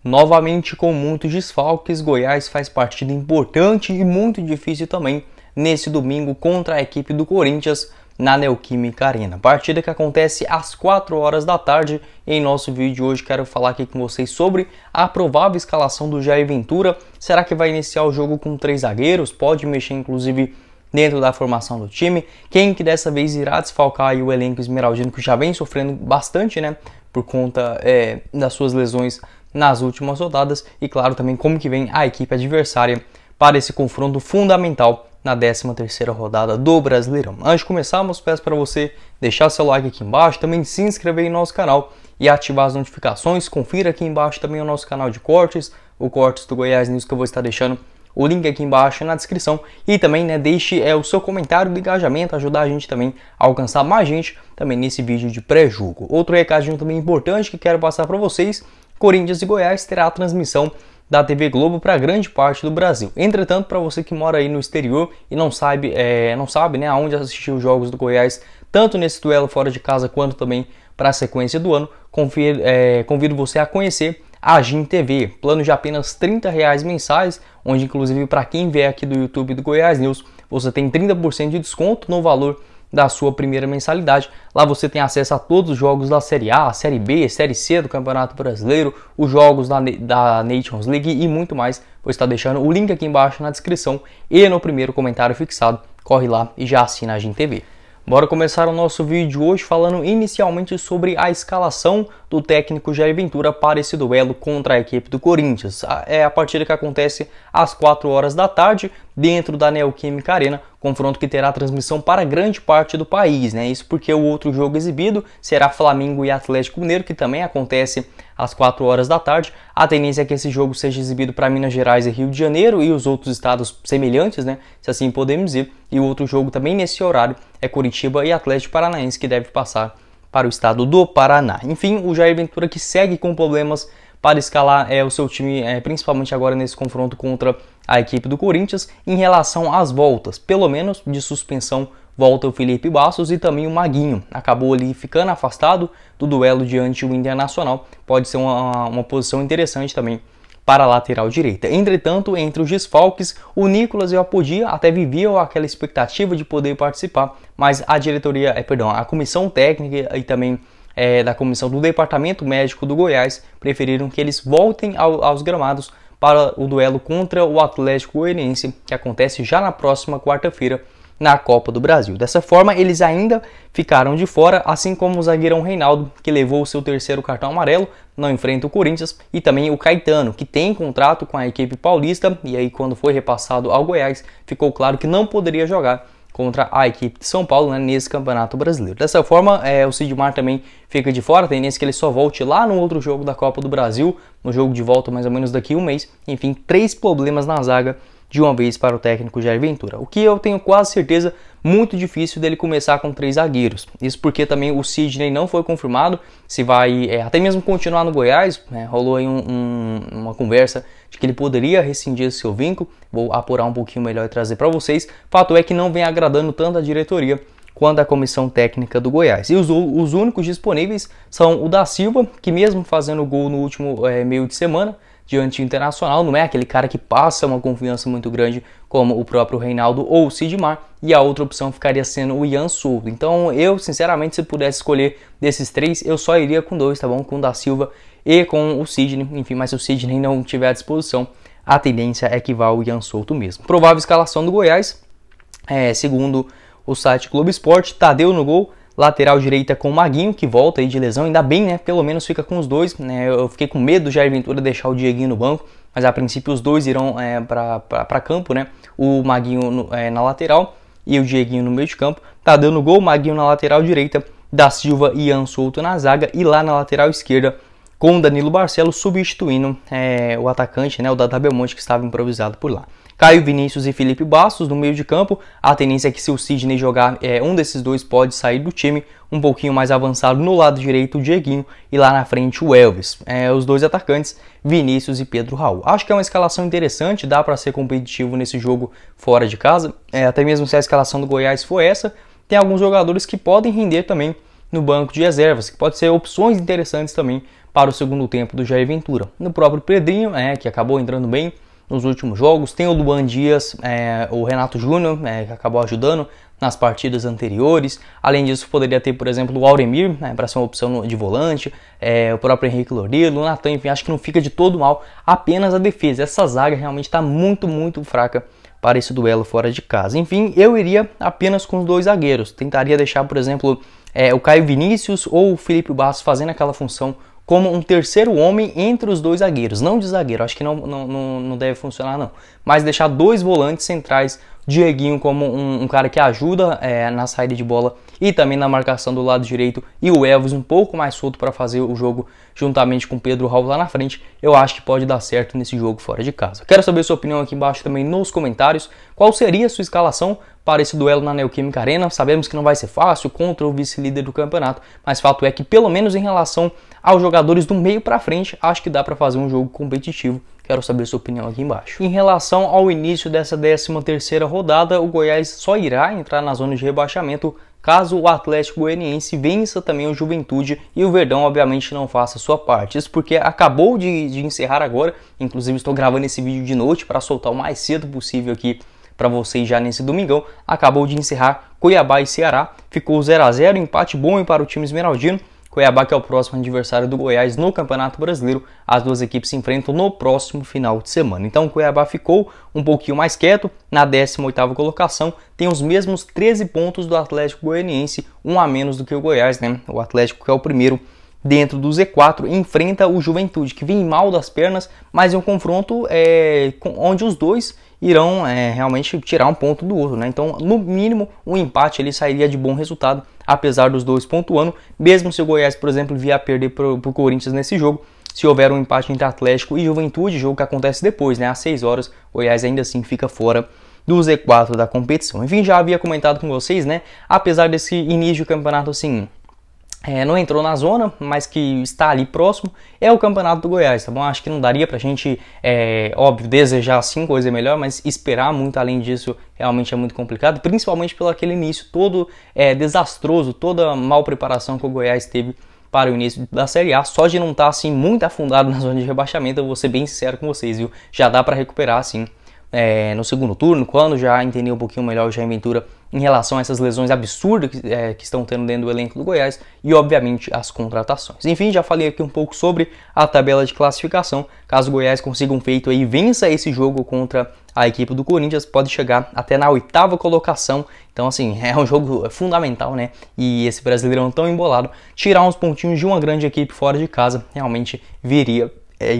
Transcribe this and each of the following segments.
Novamente com muitos desfalques, Goiás faz partida importante e muito difícil também nesse domingo contra a equipe do Corinthians na Neoquímica Arena. Partida que acontece às 4 horas da tarde. Em nosso vídeo de hoje quero falar aqui com vocês sobre a provável escalação do Jair Ventura. Será que vai iniciar o jogo com 3 zagueiros? Pode mexer inclusive dentro da formação do time. Quem que dessa vez irá desfalcar aí o elenco esmeraldino, que já vem sofrendo bastante, né, por conta das suas lesões nas últimas rodadas, e claro também como que vem a equipe adversária para esse confronto fundamental na 13ª rodada do Brasileirão. Antes de começarmos, peço para você deixar seu like aqui embaixo, também se inscrever em nosso canal e ativar as notificações. Confira aqui embaixo também o nosso canal de cortes, o Cortes do Goiás News, que eu vou estar deixando o link aqui embaixo na descrição, e também deixe o seu comentário de engajamento, ajudar a gente também a alcançar mais gente também nesse vídeo de pré-jogo. Outro recadinho também importante que quero passar para vocês: Corinthians e Goiás terá a transmissão da TV Globo para grande parte do Brasil. Entretanto, para você que mora aí no exterior e não sabe aonde assistir os jogos do Goiás, tanto nesse duelo fora de casa quanto também para a sequência do ano, convido você a conhecer a GIM TV, plano de apenas R$30 mensais, onde inclusive para quem vier aqui do YouTube do Goiás News, você tem 30% de desconto no valor da sua primeira mensalidade. Lá você tem acesso a todos os jogos da Série A, Série B, Série C do Campeonato Brasileiro, os jogos da Nations League e muito mais. Vou estar deixando o link aqui embaixo na descrição e no primeiro comentário fixado. Corre lá e já assina a GIM TV. Bora começar o nosso vídeo de hoje falando inicialmente sobre a escalação do técnico Jair Ventura para esse duelo contra a equipe do Corinthians. É a partida que acontece às 4 horas da tarde dentro da Neoquímica Arena, confronto que terá transmissão para grande parte do país, né? Isso porque o outro jogo exibido será Flamengo e Atlético Mineiro, que também acontece às 4 horas da tarde. A tendência é que esse jogo seja exibido para Minas Gerais e Rio de Janeiro e os outros estados semelhantes, né, se assim podemos dizer. E o outro jogo também nesse horário é Curitiba e Atlético Paranaense, que deve passar para o estado do Paraná. Enfim, o Jair Ventura que segue com problemas para escalar o seu time, principalmente agora nesse confronto contra a equipe do Corinthians. Em relação às voltas, pelo menos de suspensão, volta o Felipe Bastos e também o Maguinho. Acabou ali ficando afastado do duelo diante do Internacional. Pode ser uma posição interessante também para a lateral direita. Entretanto, entre os desfalques, o Nicolas e o Apodi até viviam aquela expectativa de poder participar, mas a comissão técnica e também da comissão do Departamento Médico do Goiás preferiram que eles voltem aos gramados para o duelo contra o Atlético Goianiense, que acontece já na próxima quarta-feira na Copa do Brasil. Dessa forma, eles ainda ficaram de fora, assim como o zagueirão Reinaldo, que levou o seu 3º cartão amarelo, não enfrenta o Corinthians, e também o Caetano, que tem contrato com a equipe paulista, e aí quando foi repassado ao Goiás, ficou claro que não poderia jogar contra a equipe de São Paulo, né, nesse Campeonato Brasileiro. Dessa forma, o Sidmar também fica de fora, a tendência que ele só volte lá no outro jogo da Copa do Brasil, no jogo de volta mais ou menos daqui a um mês. Enfim, 3 problemas na zaga de uma vez para o técnico Jair Ventura. O que eu tenho quase certeza muito difícil dele começar com 3 zagueiros. Isso porque também o Sidney não foi confirmado se vai até mesmo continuar no Goiás, né? Rolou aí uma conversa de que ele poderia rescindir seu vínculo. Vou apurar um pouquinho melhor e trazer para vocês. Fato é que não vem agradando tanto a diretoria quanto a comissão técnica do Goiás. E os únicos disponíveis são o da Silva, que mesmo fazendo gol no último meio de semana diante do Internacional, não é aquele cara que passa uma confiança muito grande como o próprio Reinaldo ou o Sidmar, e a outra opção ficaria sendo o Ian Souto. Então eu, sinceramente, se pudesse escolher desses 3, eu só iria com 2, tá bom? Com o da Silva e com o Sidney. Enfim, mas se o Sidney não tiver à disposição, a tendência é que vá o Ian Souto mesmo. Provável escalação do Goiás, segundo o site Globo Esporte: Tadeu no gol, lateral direita com o Maguinho, que volta aí de lesão, ainda bem, né? Pelo menos fica com os dois, né? Eu fiquei com medo do Jair Ventura deixar o Dieguinho no banco, mas a princípio os dois irão para campo, né? O Maguinho na lateral e o Dieguinho no meio de campo. Tá dando gol, Maguinho na lateral direita, da Silva e Ian Souto na zaga, e lá na lateral esquerda com o Danilo Barcelos substituindo o atacante, né? O Dada Belmonte, que estava improvisado por lá. Caio Vinícius e Felipe Bastos no meio de campo. A tendência é que se o Sidney jogar, um desses dois pode sair do time. Um pouquinho mais avançado no lado direito o Dieguinho e lá na frente o Elvis. Os dois atacantes, Vinícius e Pedro Raul. Acho que é uma escalação interessante, dá para ser competitivo nesse jogo fora de casa. Até mesmo se a escalação do Goiás for essa, tem alguns jogadores que podem render também no banco de reservas, que pode ser opções interessantes também para o segundo tempo do Jair Ventura. No próprio Pedrinho, que acabou entrando bem nos últimos jogos, tem o Luan Dias, o Renato Júnior, que acabou ajudando nas partidas anteriores. Além disso, poderia ter, por exemplo, o Auremir, para ser uma opção de volante, o próprio Henrique Loureiro, o Natan, enfim, acho que não fica de todo mal, apenas a defesa. Essa zaga realmente está muito, muito fraca para esse duelo fora de casa. Enfim, eu iria apenas com os dois zagueiros. Tentaria deixar, por exemplo, o Caio Vinícius ou o Felipe Bastos fazendo aquela função como um terceiro homem entre os dois zagueiros. Não de zagueiro, acho que não deve funcionar não. Mas deixar dois volantes centrais, Dieguinho como um cara que ajuda na saída de bola e também na marcação do lado direito, e o Elvis um pouco mais solto para fazer o jogo juntamente com o Pedro Raul lá na frente. Eu acho que pode dar certo nesse jogo fora de casa. Quero saber sua opinião aqui embaixo também nos comentários. Qual seria a sua escalação para esse duelo na Neoquímica Arena? Sabemos que não vai ser fácil contra o vice-líder do campeonato, mas fato é que pelo menos em relação aos jogadores do meio para frente, acho que dá para fazer um jogo competitivo. Quero saber sua opinião aqui embaixo. Em relação ao início dessa 13ª rodada, o Goiás só irá entrar na zona de rebaixamento caso o Atlético Goianiense vença também o Juventude e o Verdão obviamente não faça a sua parte. Isso porque acabou de encerrar agora, inclusive estou gravando esse vídeo de noite para soltar o mais cedo possível aqui para vocês já nesse domingão. Acabou de encerrar Cuiabá e Ceará, ficou 0 a 0, empate bom para o time esmeraldino. Cuiabá, que é o próximo adversário do Goiás no Campeonato Brasileiro, as duas equipes se enfrentam no próximo final de semana. Então o Cuiabá ficou um pouquinho mais quieto, na 18ª colocação, tem os mesmos 13 pontos do Atlético Goianiense, um a menos do que o Goiás, né? O Atlético, que é o primeiro dentro do Z4, enfrenta o Juventude, que vem mal das pernas, mas é um confronto onde os dois irão realmente tirar um ponto do outro, né? Então, no mínimo, um empate ele sairia de bom resultado, apesar dos dois pontuando, mesmo se o Goiás, por exemplo, vier a perder para o Corinthians nesse jogo. Se houver um empate entre Atlético e Juventude, jogo que acontece depois, né? Às 6 horas, o Goiás ainda assim fica fora do Z4 da competição. Enfim, já havia comentado com vocês, né? Apesar desse início de campeonato assim, não entrou na zona, mas que está ali próximo, é o Campeonato do Goiás, tá bom? Acho que não daria pra gente, óbvio, desejar sim coisa melhor, mas esperar muito além disso realmente é muito complicado, principalmente pelo aquele início todo desastroso, toda a mal preparação que o Goiás teve para o início da Série A. Só de não estar assim muito afundado na zona de rebaixamento, eu vou ser bem sincero com vocês, viu? Já dá para recuperar assim no segundo turno, quando já entender um pouquinho melhor o Jair Ventura em relação a essas lesões absurdas que estão tendo dentro do elenco do Goiás e, obviamente, as contratações. Enfim, já falei aqui um pouco sobre a tabela de classificação. Caso o Goiás consiga um feito aí, vença esse jogo contra a equipe do Corinthians, pode chegar até na 8ª colocação. Então, assim, é um jogo fundamental, né? E esse Brasileirão tão embolado, tirar uns pontinhos de uma grande equipe fora de casa, realmente viria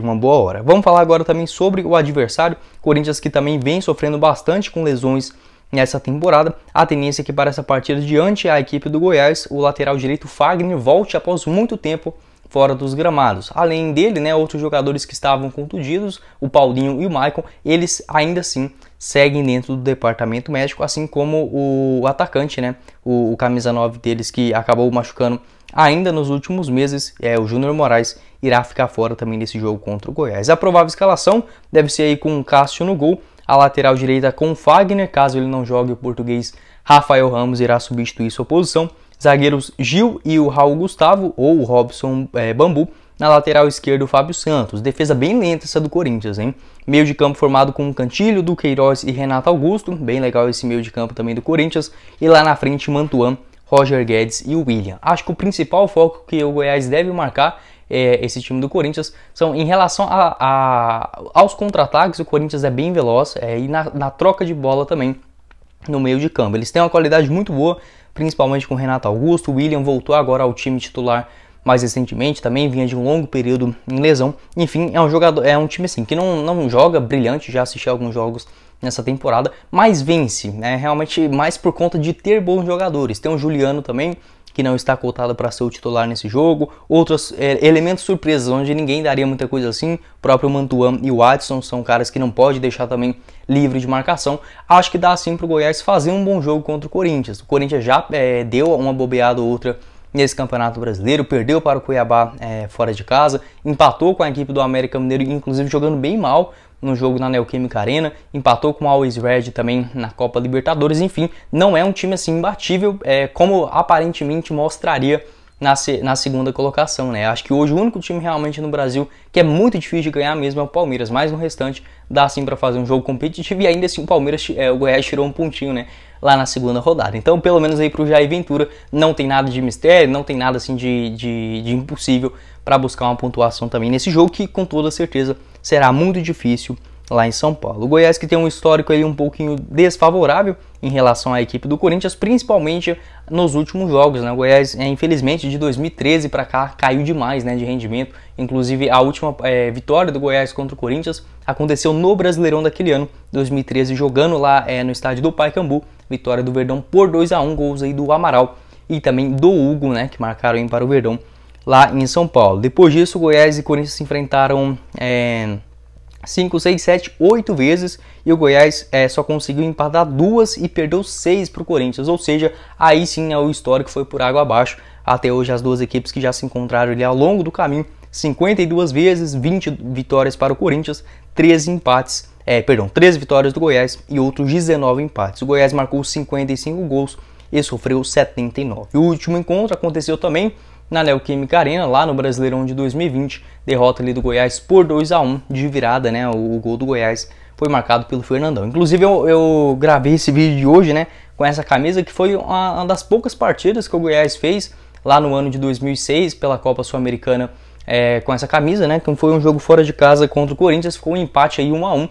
uma boa hora. Vamos falar agora também sobre o adversário, Corinthians, que também vem sofrendo bastante com lesões nessa temporada. A tendência é que para essa partida diante a equipe do Goiás, o lateral direito Fagner volte após muito tempo fora dos gramados. Além dele, né, outros jogadores que estavam contundidos, o Paulinho e o Maicon, eles ainda assim seguem dentro do departamento médico, assim como o atacante, né, o camisa 9 deles, que acabou machucando ainda nos últimos meses, o Júnior Moraes, irá ficar fora também desse jogo contra o Goiás. A provável escalação deve ser aí com o Cássio no gol, a lateral direita com o Fagner, caso ele não jogue, o português Rafael Ramos irá substituir sua posição. Zagueiros Gil e o Raul Gustavo, ou o Robson Bambu. Na lateral esquerda, o Fábio Santos. Defesa bem lenta essa do Corinthians, hein? Meio de campo formado com Cantilho, Duqueiroz e Renato Augusto. Bem legal esse meio de campo também do Corinthians. E lá na frente, Mantuan, Roger Guedes e o William. Acho que o principal foco que o Goiás deve marcar esse time do Corinthians são em relação aos contra-ataques. O Corinthians é bem veloz e na troca de bola também no meio de campo. Eles têm uma qualidade muito boa, principalmente com o Renato Augusto. O William voltou agora ao time titular mais recentemente, também vinha de um longo período em lesão. Enfim, é um time assim que não joga brilhante, já assisti alguns jogos nessa temporada, mas vence, né? Realmente mais por conta de ter bons jogadores. Tem o Juliano também, que não está cotado para ser o titular nesse jogo. Outros elementos surpresas, onde ninguém daria muita coisa assim. O próprio Mantuan e o Watson são caras que não pode deixar também livre de marcação. Acho que dá sim para o Goiás fazer um bom jogo contra o Corinthians. O Corinthians já deu uma bobeada ou outra nesse Campeonato Brasileiro, perdeu para o Cuiabá fora de casa, empatou com a equipe do América Mineiro, inclusive jogando bem mal no jogo na Neoquímica Arena, empatou com o Always Red também na Copa Libertadores. Enfim, não é um time assim imbatível, como aparentemente mostraria na segunda colocação, né? Acho que hoje o único time realmente no Brasil que é muito difícil de ganhar mesmo é o Palmeiras, mas no restante dá sim para fazer um jogo competitivo e ainda assim o Goiás tirou um pontinho, né? Lá na segunda rodada. Então, pelo menos aí pro Jair Ventura não tem nada de mistério, não tem nada assim de impossível para buscar uma pontuação também nesse jogo que com toda certeza será muito difícil lá em São Paulo. O Goiás que tem um histórico aí um pouquinho desfavorável em relação à equipe do Corinthians, principalmente nos últimos jogos, né? O Goiás, infelizmente, de 2013 para cá caiu demais, né, de rendimento. Inclusive, a última vitória do Goiás contra o Corinthians aconteceu no Brasileirão daquele ano, 2013, jogando lá no estádio do Pacaembu. Vitória do Verdão por 2-1, gols aí do Amaral e também do Hugo, né, que marcaram aí para o Verdão lá em São Paulo. Depois disso, o Goiás e o Corinthians se enfrentaram 5, 6, 7, 8 vezes e o Goiás só conseguiu empatar 2 e perdeu 6 para o Corinthians, ou seja, aí sim o histórico foi por água abaixo. Até hoje as duas equipes que já se encontraram ali ao longo do caminho, 52 vezes, 20 vitórias para o Corinthians, 13 vitórias do Goiás e outros 19 empates. O Goiás marcou 55 gols e sofreu 79. O último encontro aconteceu também na Neoquímica Arena, lá no Brasileirão de 2020, derrota ali do Goiás por 2-1 de virada, né? O gol do Goiás foi marcado pelo Fernandão. Inclusive eu gravei esse vídeo de hoje, né, com essa camisa que foi uma das poucas partidas que o Goiás fez lá no ano de 2006 pela Copa Sul-Americana. Com essa camisa, né, que foi um jogo fora de casa contra o Corinthians, ficou um empate aí 1-1,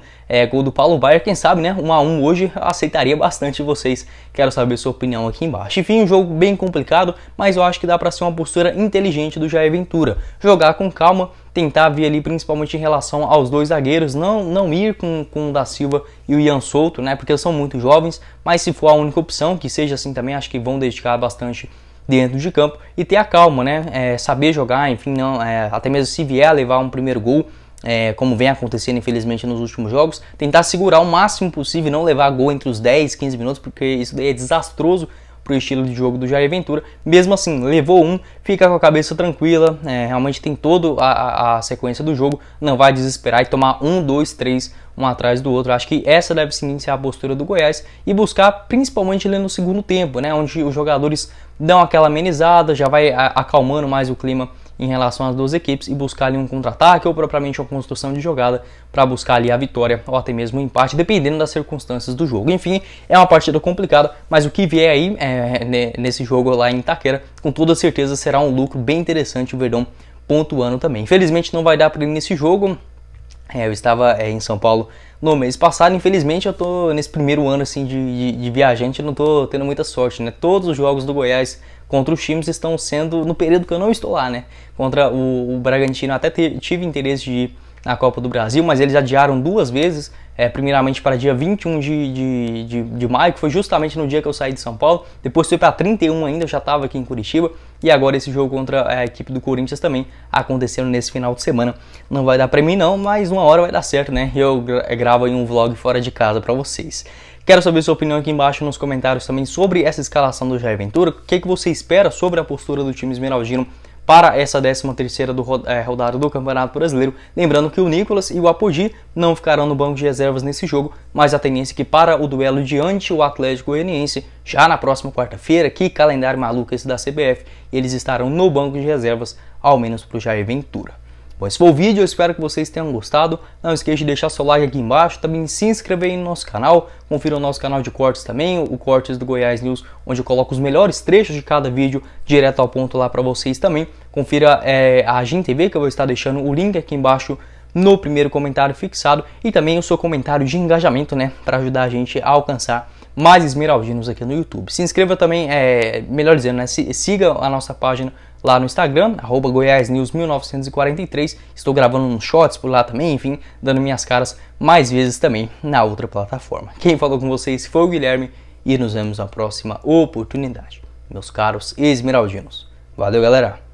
gol do Paulo Baier, quem sabe, né, 1-1 hoje aceitaria bastante vocês, quero saber sua opinião aqui embaixo. Enfim, um jogo bem complicado, mas eu acho que dá para ser uma postura inteligente do Jair Ventura, jogar com calma, tentar vir ali principalmente em relação aos dois zagueiros, não ir com o Da Silva e o Ian Souto, né, porque eles são muito jovens, mas se for a única opção, que seja assim também, acho que vão dedicar bastante dentro de campo e ter a calma, né? Saber jogar, enfim, não, até mesmo se vier a levar um primeiro gol, como vem acontecendo infelizmente nos últimos jogos, tentar segurar o máximo possível, não levar gol entre os 10, 15 minutos, porque isso daí é desastroso para o estilo de jogo do Jair Ventura. Mesmo assim, levou um, fica com a cabeça tranquila, realmente tem toda a sequência do jogo, não vai desesperar e tomar 1, 2, 3, um atrás do outro. Acho que essa deve sim ser a postura do Goiás e buscar principalmente ali no segundo tempo, né, onde os jogadores dão aquela amenizada, já vai acalmando mais o clima em relação às duas equipes e buscar ali um contra-ataque ou propriamente uma construção de jogada para buscar ali a vitória ou até mesmo o empate, dependendo das circunstâncias do jogo. Enfim, é uma partida complicada, mas o que vier aí nesse jogo lá em Itaquera, com toda certeza será um lucro bem interessante, o Verdão pontuando também. Infelizmente não vai dar para ir nesse jogo. Eu estava em São Paulo no mês passado, infelizmente eu tô nesse primeiro ano assim de viajante, eu não tô tendo muita sorte, né? Todos os jogos do Goiás contra os times estão sendo no período que eu não estou lá, né? Contra o Bragantino até tive interesse de ir na Copa do Brasil, mas eles adiaram 2 vezes, primeiramente para dia 21 de maio, que foi justamente no dia que eu saí de São Paulo, depois foi para 31 ainda, eu já estava aqui em Curitiba, e agora esse jogo contra a equipe do Corinthians também acontecendo nesse final de semana. Não vai dar para mim não, mas uma hora vai dar certo, né? Eu gravo aí um vlog fora de casa para vocês. Quero saber sua opinião aqui embaixo nos comentários também sobre essa escalação do Jair Ventura, o que você espera sobre a postura do time esmeraldino para essa 13ª rodada do Campeonato Brasileiro. Lembrando que o Nicolas e o Apodi não ficarão no banco de reservas nesse jogo, mas a tendência é que para o duelo diante o Atlético Goianiense, já na próxima quarta-feira, que calendário maluco esse da CBF, eles estarão no banco de reservas, ao menos para o Jair Ventura. Bom, esse foi o vídeo, eu espero que vocês tenham gostado. Não esqueça de deixar seu like aqui embaixo, também se inscrever aí no nosso canal, confira o nosso canal de cortes também, o Cortes do Goiás News, onde eu coloco os melhores trechos de cada vídeo direto ao ponto lá para vocês também. Confira a Agin TV, que eu vou estar deixando o link aqui embaixo no primeiro comentário fixado, e também o seu comentário de engajamento, né, para ajudar a gente a alcançar mais esmeraldinos aqui no YouTube. Se inscreva também, melhor dizendo, né, siga a nossa página lá no Instagram, @GoiásNews1943, estou gravando uns shorts por lá também, enfim, dando minhas caras mais vezes também na outra plataforma. Quem falou com vocês foi o Guilherme e nos vemos na próxima oportunidade, meus caros esmeraldinos. Valeu, galera!